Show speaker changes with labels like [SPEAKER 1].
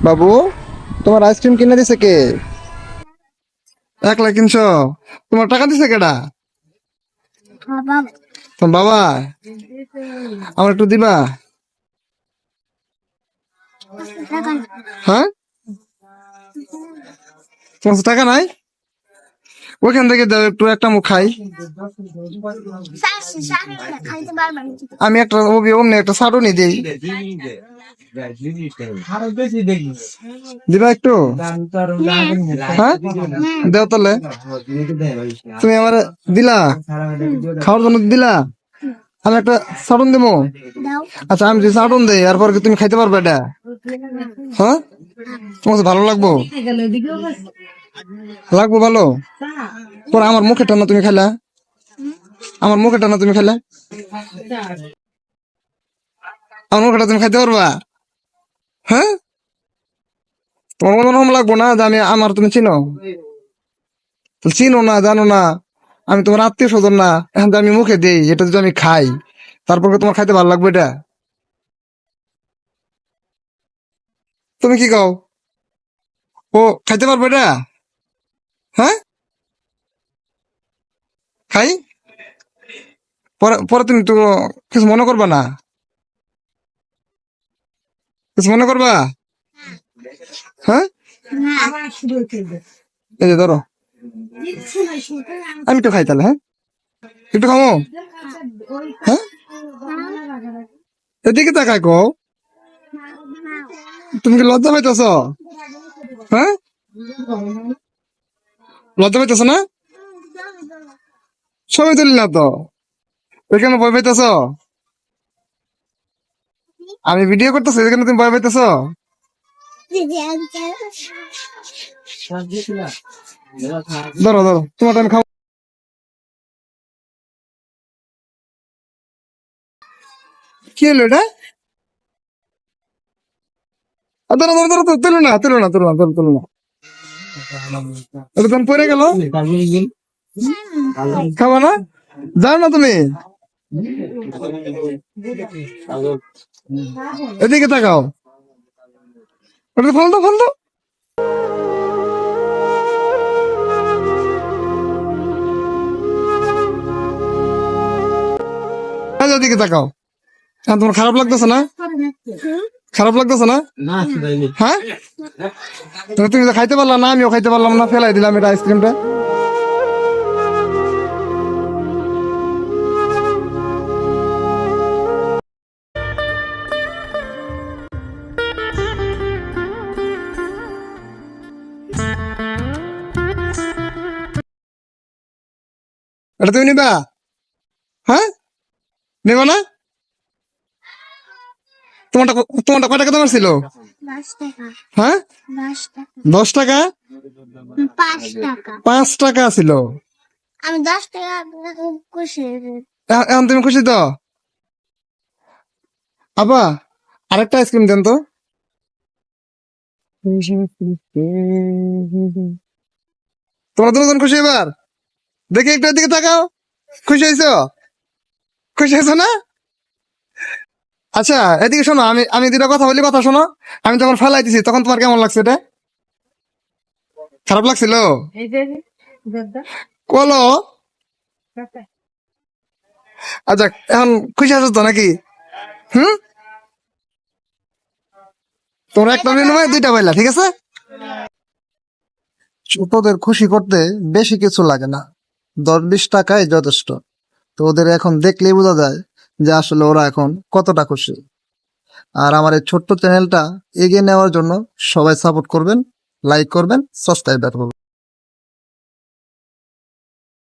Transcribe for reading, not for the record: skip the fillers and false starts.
[SPEAKER 1] বাবু, তোমার আইসক্রিম কিনে দিছে কে? একলা কিনছো? তোমার টাকা দিছে কেডা? তোমার বাবা? আমার একটু দিবা? হ্যাঁ, তোমার কাছে টাকা নাই? ওইখান থেকে দাও, একটু একটা মুখ খাই। আমি একটা অমনি একটা সাটুনি দিই। দিবা একটু? হ্যাঁ, দেও তাহলে। তুমি আমার দিলা, খাওয়ার জন্য দিলা, আমি একটা সাটন দেবো। আচ্ছা, আমি যদি সাটন দেই এরপর কি তুমি খাইতে পারবে এটা? হ্যাঁ, তোমার কাছে ভালো লাগবো? লাগবো ভালো? পরে আমার মুখে টানা তুমি খেলা, আমার মুখে টানা তুমি খেলা, আমার মুখেটা তুমি খাইতে পারবা? হ্যাঁ, তোমার মনে হয় লাগবো না যে আমি আমার তুমি চিনো? তো চিনো না, জানো না, আমি তোমার আত্মীয় স্বজন না, এখন তো আমি মুখে দেই, এটা যদি আমি খাই তারপর কি তোমার খাইতে ভালো লাগবে এটা? তুমি কি কও? ও খাইতে পারবে এটা? হ্যাঁ, খাই। পরে পরে তুমি তো কিছু মনে করবা না? কিছু মনে করবা? হ্যাঁ, এই যে ধরো, আমি একটু খাই তাহলে। হ্যাঁ, একটু খামো। হ্যাঁ, এদিকে তাকায় কও। তুমি কি লজ্জা পাইতেছ? হ্যাঁ, লজ্জা পাইতেছ না? ছবি তুলি না তো, ওইখানে ভয় পাইতেছ? আমি ভিডিও করতেছি, এখানে তুমি ভয় পাইতেছ? ধরো ধরো, তোমার আমি খাবো। কি হলো এটা? ধরো ধরো ধরো, তুলো না, তুলো না, তুলো না, তুলো তুলো না, এটা তখন পড়ে গেল। খাবা না? যাও না তুমি, এদিকে তাকাও। ওটা ফল দাও, ফল দাও। ওদিকে তাকাও। হ্যাঁ, তোমার খারাপ লাগতেছে না? খারাপ লাগতেছে না? হ্যাঁ, তুমি তো খাইতে পারলাম না, আমিও খাইতে পারলাম না, ফেলাই দিলাম এটা আইসক্রিমটা। এটা তুমি নিবা? হ্যাঁ, নিবা না? তোমারটা, তোমারটা কয় টাকা তোমার ছিল? হ্যাঁ, 10 টাকা। 5 টাকা ছিল। আমি 10 টাকা খুশি। এখন তুমি খুশি তো? আবা, আরেকটা আইসক্রিম দেন তো। তোমরা দুজন খুশি এবার? দেখি একটু এদিকে তাকাও। খুশি হয়েছো? খুশি হয়েছো না? আচ্ছা, এদিকে শোনো, আমি আমি দুটা কথা বলি, কথা শোনো। আমি যখন ফেলাই দিছি তখন তোমার কেমন লাগছে এটা? খারাপ লাগছিল? বলো। আচ্ছা, এখন খুশি আছো তো নাকি? হুম, তোমরা একটা বিনিময়ে দুইটা পাইলা, ঠিক আছে। ছোটদের খুশি করতে বেশি কিছু লাগে না, 10-20 টাকাই যথেষ্ট। তো ওদের এখন দেখলেই বোঝা যায় যে আসলে ওরা এখন কতটা খুশি। আর আমার এই ছোট্ট চ্যানেলটা এগিয়ে নেওয়ার জন্য সবাই সাপোর্ট করবেন, লাইক করবেন, সাবস্ক্রাইব করবেন।